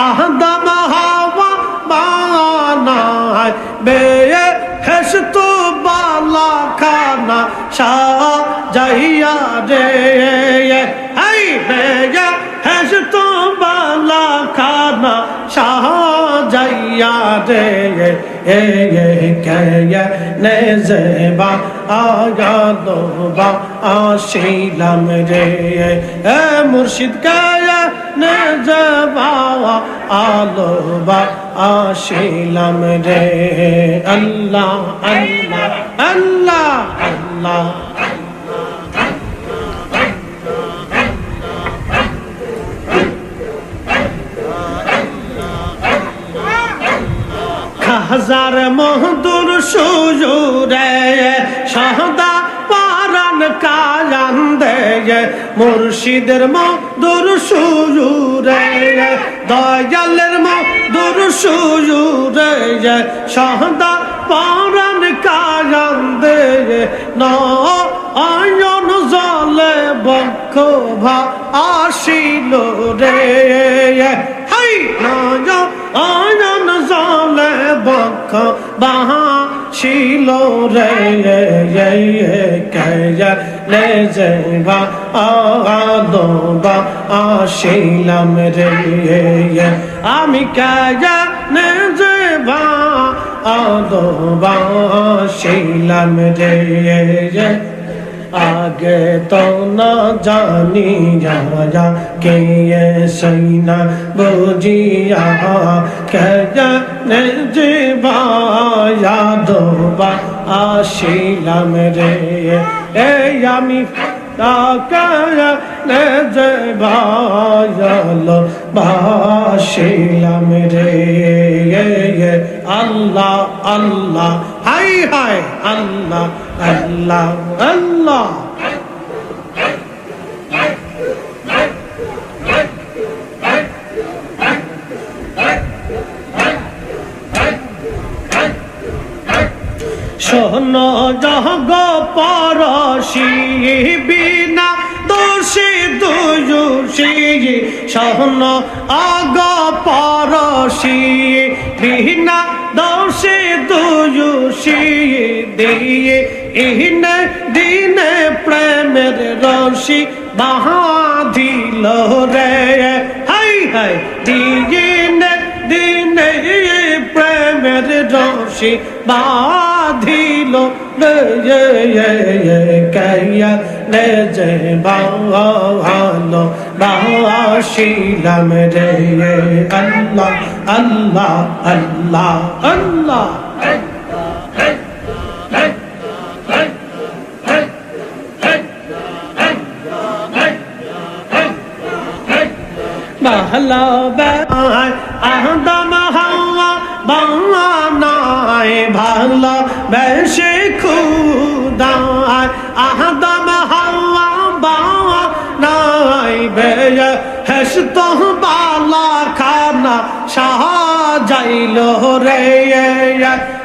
A: আদম হাওয়া বানায় বেহেশত বালা খানা সাজাইয়া রে এই বেহেশত বালা খানা সাজাইয়া রে নে জেবা আগালো বা আশিলাম রে মুর্শিদ কায়া নে জেবা আলো বা আশিলাম রে আল্লাহ আল্লাহ আল্লাহ আল্লাহ হাজার মহদুর সুজুরে সহদা পারান কায়ান্দে মুর্শিদের মধুর সুজুরে দয়ালের মধুর সুজুরে সহদা পারান কায়ান্দে নয়ন জলে বক্ষ ভা আসিল রে হাই নয়ন জলে বক্ষ বাহা ছিল রে নে যেবা আলো বা আসিলাম রে আমি নে যেবা আলো বা আসিলাম রে आगे तो न जानी जाया के ये सैना बुझिया कहने जीवा यादो बा आशिलम रे यामी कहने जीवा यालो बाशिलम रे अल्लाह अल्लाह हाय हाय अल्लाह अल्लाह अल्लाह শোনো জগ পরশি বিনা দোষী দুষী শোনো আগ পরশি বিনা দোষী দুষী দিয়ে ইহনে দিনে প্রেমের রশি বাঁধিল রে হাই হাই দিনে দিনে প্রেমের রশি বাঁধিল রে কাইয়া রে যে ভালো বাসিলাম রে আল্লাহ আল্লাহ আল্লাহ আল্লাহ ভালো আহদম হাওয়া আমায় ভালোবেসে খুদায় আদম হাওয়া বানাই বেহেশত বালা খানা সাজাইল রে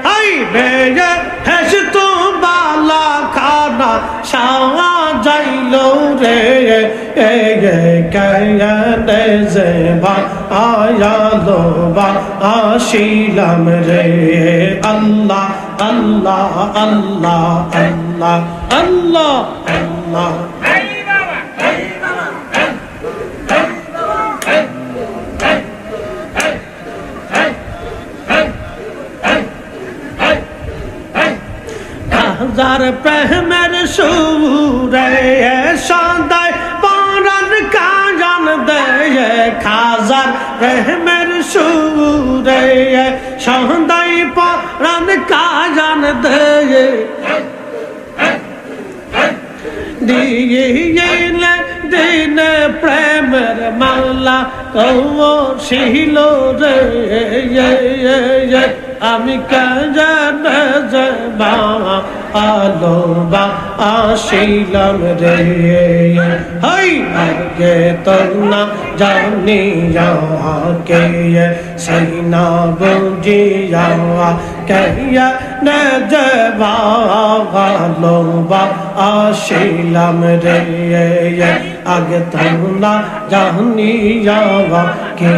A: হাই বেহেশত বালা খানা সাজাইল রে কেনে যে আয়ালো বা আসিলাম রে আল্লাহ আল্লাহ আল্লাহ আল্লাহ আল্লাহ আল্লাহ হাজার প্রেমের সুরে সদায় পরাণ কাজান দেয় হাজার প্রেমের সুরে সদায় পরাণ কাজান দেয় দিলে দিন প্রেমের মাল্লা কৌশিল রে আমি কাজান যাবা আলো বা আসিলাম রে হাই আগে তো না জানি কে সৈনা বুঝি যাওয়া কে না যাবা আলো বা আসিলাম রে আগে তো না জানি যাওয়া কে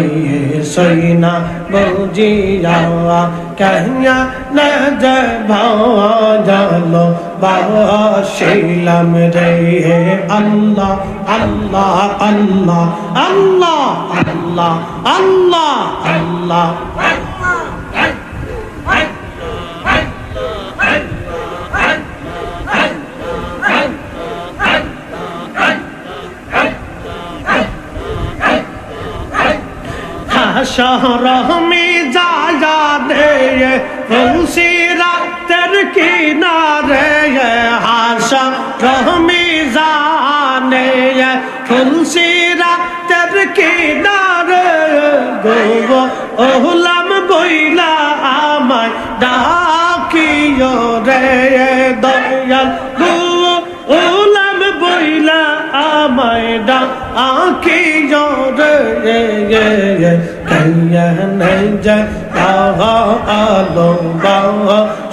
A: সৈনা বুঝি যাওয়া কহিয়া না যাবা জালো বাসিলাম রে আল্লাহ আল্লাহ আল্লাহ আল্লাহ আল্লাহ আল্লাহ আল্লাহ শহরমি জায়গা দে ফুলসিরাতের কিনারে হাসা রহমি জানে ফুলসিরাতের কিনারে গো ওহলাম বইলা আমায় ডাকিও রে দয়াল গো ওহলাম বইলা আমায় ডাকিও রে কয়নে যা আলো বা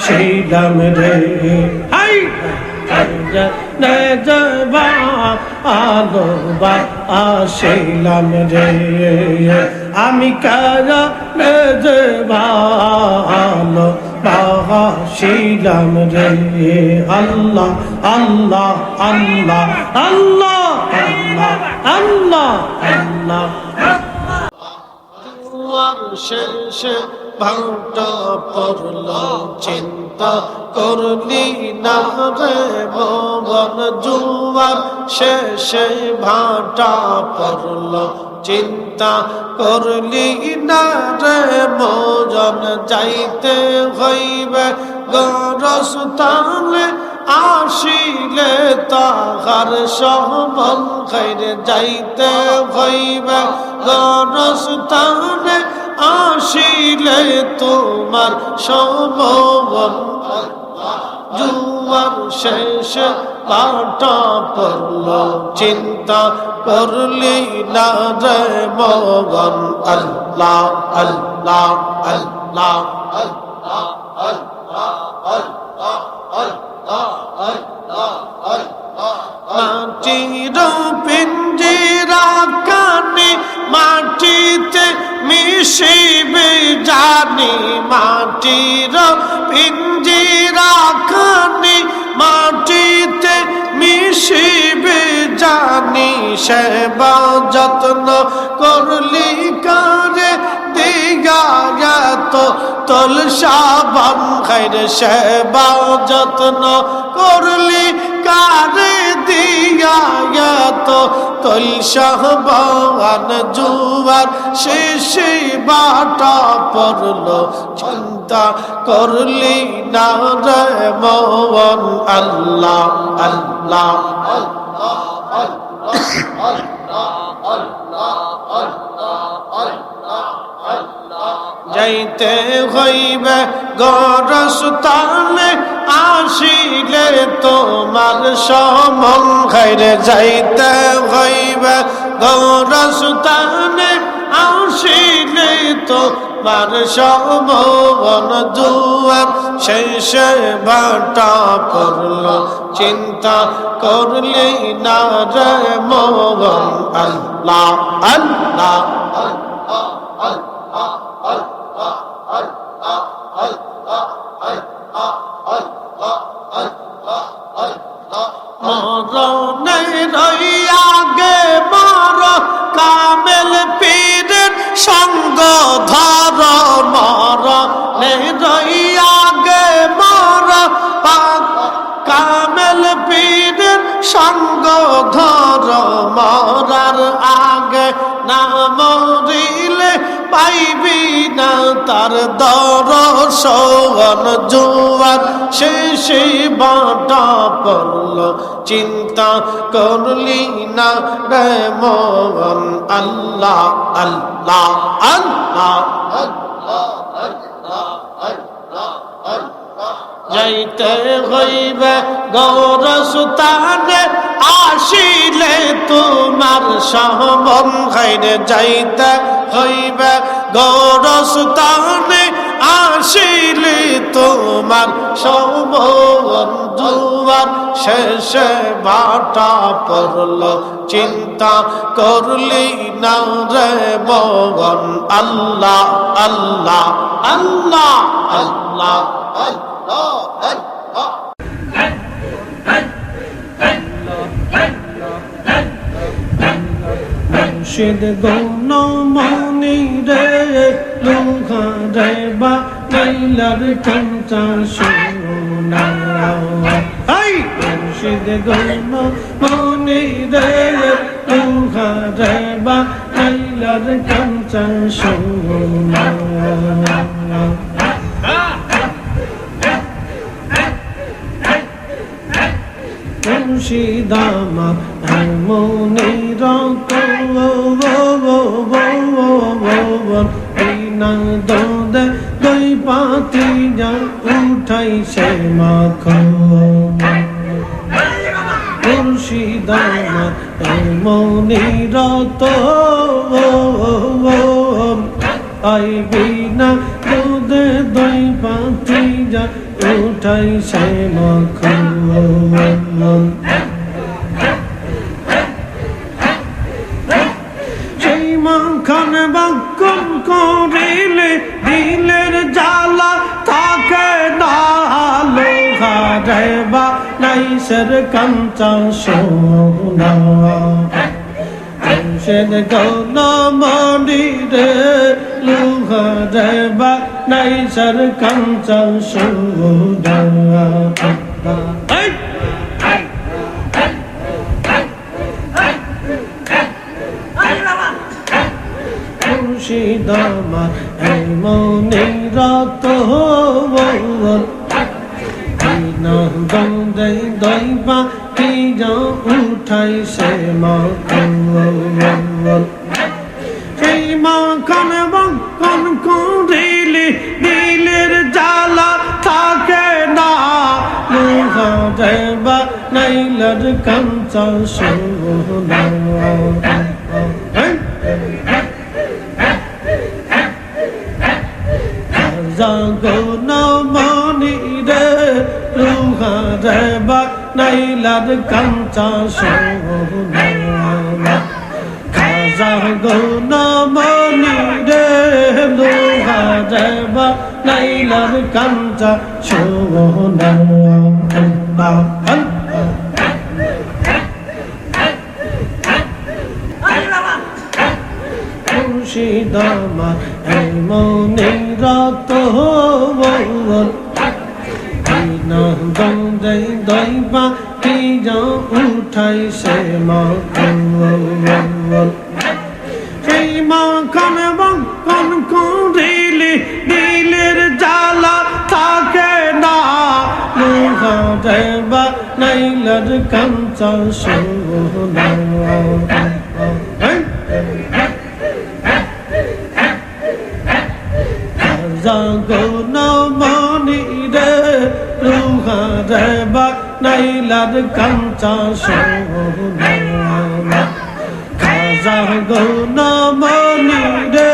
A: শিলাম রে হাই কয়নে যাবা আলো বা শিলাম রে আমি কয়নে যাবা আলো বা শিলাম রে আল্লাহ আল্লাহ আল্লাহ আল্লাহ আল্লাহ আল্লাহ আল্লাহ শেষে ভাটা পড়ল চিন্তা করলি না রে মন জুয়ার শেষে ভাটা পড়ল চিন্তা করলি না রে মন যাইতে হইবে গরস্থানে আসিলে তাহার সমন খাইরে যাইতে হইবে গরস্থানে আসিলে তোমার সমন জুয়ার শেষ পাটা পড়ল চিন্তা করলি না রে মগন আল্লাহ আল্লাহ আল্লাহ আল্লাহ আল্লাহ মাটির পিঞ্জিরা কানে মাটিতে মিশিবে জানি মাটির পিঞ্জিরা কানে মাটিতে মিশিবে জানি সেবা যত্ন করলি কারে দিগা তো তুলসা বাম খাইর সেবা যত্ন করলি কারে দিয়া তো তুলসা বান জুয়ার শেষে বাটা পড়ল চিন্তা করলি না রে মন আল্লাহ আল্লাহ আল্লাহ আল্লাহ আল্লাহ আল্লাহ আল্লাহ যাইতে হইবে গরস্থানে আসিলে তোমার সমন খাইরে যাইতে হইবে গরস্থানে আসিলে তোমার সমন দুয়ার শেষে ভাটা পড়ল চিন্তা করলি না রে মোহন আল্লাহ আল্লাহ মরণের আগে মর কামেল পীরের সঙ্গ ধর মরণের আগে মর কামেল পীরের সঙ্গ ধর মরার আগে না মরিলে পাইবি না তার দর্শন জুয়ার শেষে বাটা পড়ল চিন্তা করলি না রে মন আল্লাহ আল্লাহ আল্লাহ যাইতে হইবে গরস্থানে আসিলে তোমার সমন খাইরে যাইতে হইবে গরস্থানে আসিলে তোমার সমন দুয়ার শেষে বাটা পড়ল চিন্তা করলি না রে মন আল্লাহ আল্লাহ আল্লাহ আল্লাহ মুর্শিদ গৌন মনি রে লোহা রে বা লাইলার কাঞ্চা সোনা মুর্শিদ গৌন মনি রে লোহা রে বা লাইলার কাঞ্চা সোনা মুর্শিদ আমার মনির না দোদে দই পাতি যা উঠাই সে মাখ মুর্শিদ আমার মনির আইবি না দোদে দই পাতি যা উঠাই সে মাখ সেই মাখন বাক্যন করিলে দিলের জ্বালা থাকে না লোহা রে বা নাইসের কাঞ্চা সোনা মুর্শিদ গৌন মনি রে লোহা রে বা নাইসের কাঞ্চা সোনা মুর্শিদ আমার মনির না দে দইবা কি যা উঠাই সে মাখন সেই মাখন বাক্যন করিলে দিলের জ্বালা থাকে না লোহা রে বা নাইলার কাঞ্চা সোনা গৌন মনি রে লোহা রে বা নাইলার কাঞ্চা সোনা খাজা গৌন মনি রে লোহা রে বা নাইলার কাঞ্চা সোনা মুর্শিদ আমার মনির না দে দইবা কি যা উঠাই সে মাখন সেই মাখন বাক্যন করিলে দিলের জ্বালা থাকে না লোহা রে বা নাইলার কাঞ্চা সোনা গৌন মনি লোহারে বানাইলার কাঞ্চা সোনা খাজা গৌনমনি রে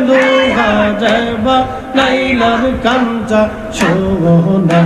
A: লোহারে বানাইলার কাঞ্চা সোনা